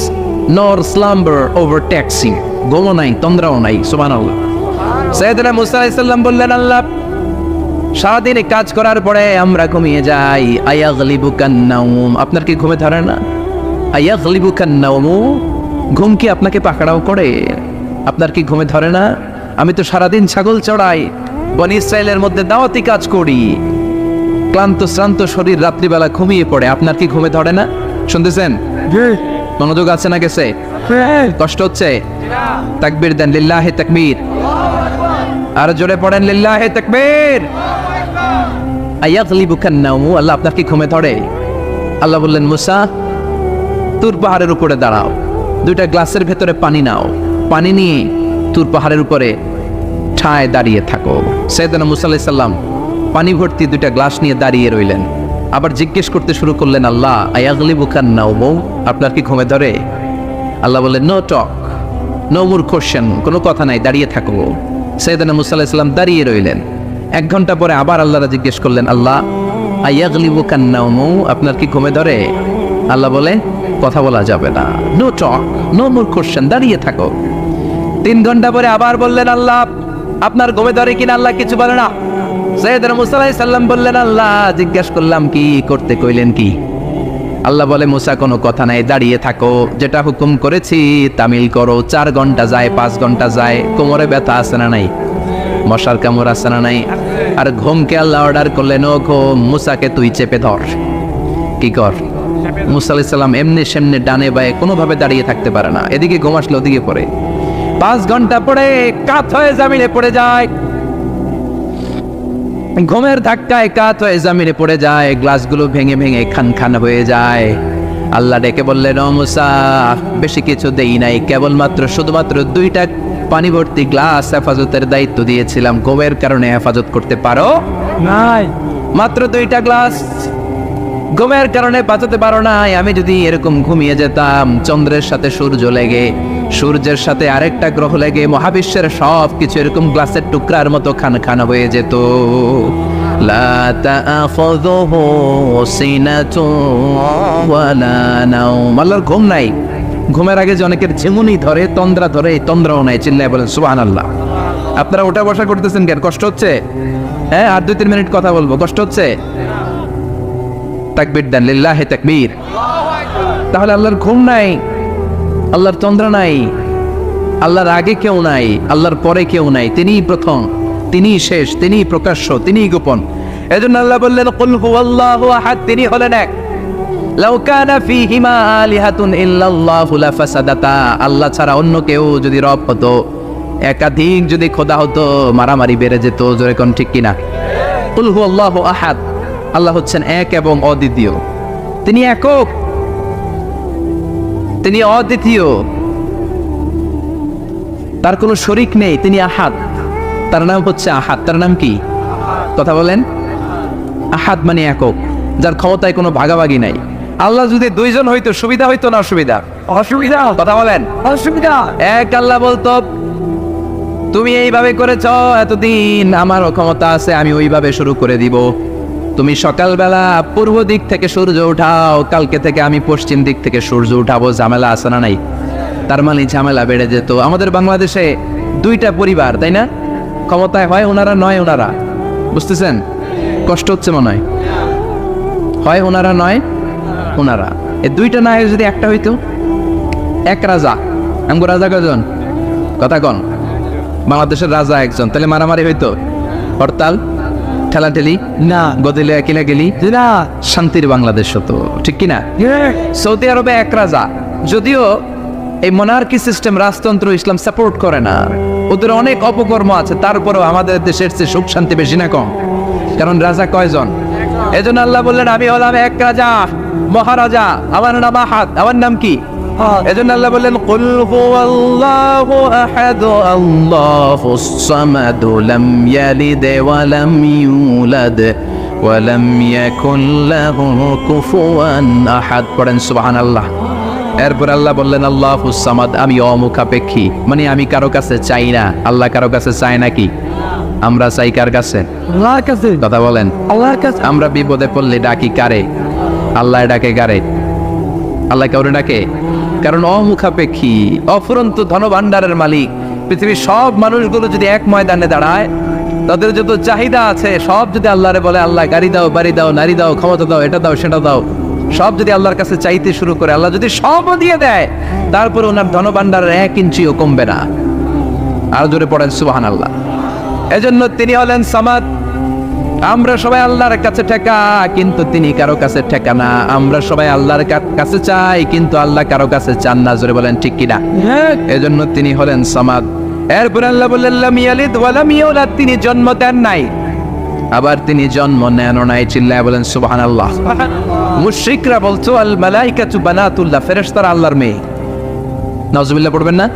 নর স্লাম্বার ওভারটেকস হিম। ঘুমও নাই, তন্দ্রাও নাই। সুবহানাল্লাহ। সাইয়েদনা মুসা আলাইহিস সালাম বললেন, আল্লাহ সারাদিন কাজ করার পরে আমরা ঘুমিয়ে যাই, আয়াগলিবুকান নাওম, আপনার কি ঘুমে ধরে না? আয়াগলিবুকান নাওম, ঘুম কি আপনাকে পাকড়াও করে? আপনার কি ঘুমে ধরে না? আমি তো সারাদিন ছাগল চড়াই, বনি ইসরায়েলের মধ্যে দাওয়াতি কাজ করি, ক্লান্ত শ্রান্ত শরীর রাত্রিবেলা ঘুমিয়ে পড়ে, আপনার কি ঘুমে ধরে না? শুনতেছেন? মনোযোগ আছে না গেছে? কষ্ট হচ্ছে? তাকবীর দেন, লিল্লাহি তাকবীর। আর জোরে পড়েন, লিল্লাহি তাকবীর। আয়াগলিবুকান নাওম, আল্লাহ আপনার কি ঘুমে ধরে? আল্লাহ বললেন, মুসা তুর পাহাড়ের উপরে দাঁড়াও, দুইটা গ্লাসের ভেতরে পানি নাও, পানি নিয়ে তুর পাহাড়ের উপরে ঠায় দাঁড়িয়ে থাকো। সাইয়েদনা মুসা আলাইহিস সালাম পানি ভর্তি দুইটা গ্লাস নিয়ে দাঁড়িয়ে রইলেন। আবার জিজ্ঞেস করতে শুরু করলেন, আল্লাহ আয়াগলিবুকান নাওম, আপনার কি ঘুমে ধরে? আল্লাহ বললেন, no talk, no more question, কোনো কথা নাই, দাঁড়িয়ে থাকো। সাইয়েদনা মুসা আলাইহিস সালাম দাঁড়িয়ে রইলেন। 1 ঘন্টা পরে আবার আল্লাহরা জিজ্ঞেস করলেন, আল্লাহ আয়াগলিবুকান নাওম, আপনার কি ঘুমে ধরে? আল্লাহ বলে, কথা বলা যাবে না, no talk, no more question, দাঁড়িয়ে থাকো। 3 ঘন্টা পরে আবার বললেন, আল্লাহ আপনার ঘুমে ধরে কিনা? আল্লাহ কিছু বলে না। সাইয়েদনা মুসা আলাইহিস সালাম বললেন, আল্লাহ জিজ্ঞেস করলাম কি করতে, কইলেন কি? আল্লাহ বলে মুসা কোনো কথা নাই, দাঁড়িয়ে থাকো, যেটা হুকুম করেছি তামিল করো। 4 ঘন্টা যায়, 5 ঘন্টা যায়, কোমরে ব্যথা আছে না নাই, মশার কামড় আছে না নাই, আর ঘুমকে আল্লাহ অর্ডার করলেন, ও ঘুম মুসাকে তুই চেপে ধর। কি কর? মুসা আলাইহিস সালাম এমনি সেমনি ডানে বায়ে কোনোভাবে দাঁড়িয়ে থাকতে পারে না, এদিকে ঘুম আসলে ওদিকে পড়ে। 5 ঘন্টা পরে কাত হয়ে জমিনে পড়ে যায়, ঘুমের ধাক্কায় কাত হয়ে জমিনে পড়ে যায়, গ্লাসগুলো ভেঙে ভেঙে খান খান হয়ে যায়। আল্লাহ ডেকে বললেন, ও মুসা, বেশি কিছু দেই নাই, কেবলমাত্র শুধুমাত্র 2টা পানি ভর্তি গ্লাস হেফাজতের দায়িত্ব দিয়েছিলাম, ঘুমের কারণে হেফাজত করতে পারো নাই, মাত্র 2টা গ্লাস, ঘুমের কারণে বাঁচাতে পারো নাই। আমি যদি এরকম ঘুমিয়ে যেতাম, চন্দ্রের সাথে সূর্য লেগে, সূর্যের সাথে আরেকটা গ্রহ লেগে মহাবিশ্বের সব কিছু এরকম গ্লাসের টুকরার মতো খান খান হয়ে যেত। লা তাআখুযুহু সিনাতুন ওয়ালা নাওম, আল্লাহর ঘুম নাই। ঘুমের আগে যে অনেকের ঝিমুনি ধরে, তন্দ্রা ধরে, এই তন্দ্রাও নাই। চিল্লায় বলেন সুবহানাল্লাহ। আপনারা ওঠা বসা করতেছেন কেন? কষ্ট হচ্ছে? হ্যাঁ, আর 2-3 মিনিট কথা বলবো, কষ্ট হচ্ছে? তাকবীর দেন, লিল্লাহি তাকবীর। তাহলে আল্লাহর ঘুম নাই, আল্লাহর তন্দ্রা নাই, আল্লাহর আগে কেউ নাই, আল্লাহর পরে কেউ নাই, তিনিই প্রথম, তিনিই শেষ, তিনিই প্রকাশ্য, তিনিই গোপন। এজন্য আল্লাহ বললেন, কুল হুয়াল্লাহু আহাদ, তিনি হলেন এক। লাউ কানা ফীহিমা আলিহাতুন ইল্লাল্লাহু লাফাসাদাতা, আল্লাহ ছাড়া অন্য কেউ যদি রব হতো, একাধিক যদি খোদা হতো, মারামারি বেড়ে যেত। জোরে কোন ঠিক কিনা? কুল হুয়াল্লাহু আহাদ, আল্লাহ হচ্ছেন এক এবং অদ্বিতীয়, তিনি একক, তিনি অদ্বিতীয়, তার কোনো শরীক নেই, তিনি আহাদ, তার নাম হচ্ছে আহাদ। তার নাম কি? কথা বলেন। আহাদ মানে একক, যার ক্ষমতায় কোনো ভাগাভাগি নাই। আল্লাহ যদি 2 জন হইতো সুবিধা হইতো না অসুবিধা? অসুবিধা। কথা বলেন। অসুবিধা। এক আল্লাহ বলতো, তুমি এইভাবে করেছ এতদিন, আমারও ক্ষমতা আছে, আমি ওইভাবে শুরু করে দিব। তুমি সকালবেলা পূর্ব দিক থেকে সূর্য উঠাও, কালকে থেকে আমি পশ্চিম দিক থেকে সূর্য উঠাবো। ঝামেলা আছে না নাই? তার মানে ঝামেলা বেড়ে যেত। আমাদের বাংলাদেশে 2টা পরিবার, তাই না? ক্ষমতায় হয় ওনারা, নয় ওনারা। বুঝতেছেন? কষ্ট হচ্ছে মনে হয়। হয় ওনারা, নয় ওনারা। এই 2টা না হয়ে যদি একটা হইতো, এক রাজা। আমগো রাজা কয়জন? কথা কন। বাংলাদেশের রাজা একজন, তাহলে মারামারি হইতো, হরতাল, ঠেলাঠেলি না, গদিলে কিলাগিলি না, শান্তির বাংলাদেশ হতো। ঠিক কিনা? সৌদি আরবে এক রাজা, যদিও এই মোনার্কি সিস্টেম, রাজতন্ত্র, ইসলাম সাপোর্ট করে না, ওদের অনেক অপকর্ম আছে, তারপরেও আমাদের দেশের চেয়ে সুখ শান্তি বেশি না কম? কারণ রাজা কয়জন? এজন্য আল্লাহ বললেন, আমি হলাম এক রাজা, মহারাজা, আমার নাম আহাদ। আমার নাম কি? এজন্য আল্লাহ বললেন, কুল হুয়াল্লাহু আহাদ আল্লাহুস সামাদ লাম ইয়ালিদ ওয়া লাম ইউলাদ ওয়া লাম ইয়াকুল লাহু কুফুয়ান আহাদ। পড়েন সুবহানাল্লাহ। এরপর আল্লাহ বললেন, আল্লাহুস সামাদ, আমি অমুখাপেক্ষী, মানে আমি কারো কাছে চাই না। আল্লাহ কারো কাছে চায় নাকি? আমরা চাই কার কাছে? আল্লাহর কাছে। কথা বলেন। আল্লাহর কাছে। আমরা বিপদে পড়লে ডাকি কারে? আল্লাহ ডাকে কারে? আল্লাহ কাউরে ডাকে? কারণ অমুখাপেক্ষী, অফুরন্ত ধনভাণ্ডারের মালিক। পৃথিবীর সব মানুষগুলো যদি এক ময়দানে দাঁড়ায়, তাদের যত চাহিদা আছে সব যদি আল্লাহরে বলে, আল্লাহ গাড়ি দাও, বাড়ি দাও, নারী দাও, ক্ষমতা দাও, এটা দাও, সেটা দাও, সব যদি আল্লাহর কাছে চাইতে শুরু করে, আল্লাহ যদি সবও দিয়ে দেয়, তারপরে ওনার ধনভাণ্ডারের 1 ইঞ্চিও কমবে না। আর জোরে পড়েন সুবহানাল্লাহ। এজন্য তিনি হলেন সামাদ। আমরা সবাই আল্লাহর কাছে ঠেকা, কিন্তু তিনি কারো কাছে ঠেকা না। আমরা সবাই আল্লাহর কাছে চাই, কিন্তু আল্লাহ কারো কাছে চান না। জোরে বলেন ঠিক কিনা? এজন্য তিনি হলেন সামাদ। এরপর আল্লাহ বললেন, লাম ইয়ালিদ ওয়া লাম ইউলাদ, তিনি জন্ম দেন নাই, আবার তিনি জন্ম নেন নাই। চিল্লায় বলেন সুবহানাল্লাহ। মুশরিকরা বলতো, আল মালাইকাতু বানাতুল্লাহ, ফেরেশতারা আল্লাহর মেয়ে। নাউজুবিল্লাহ পড়বেন না?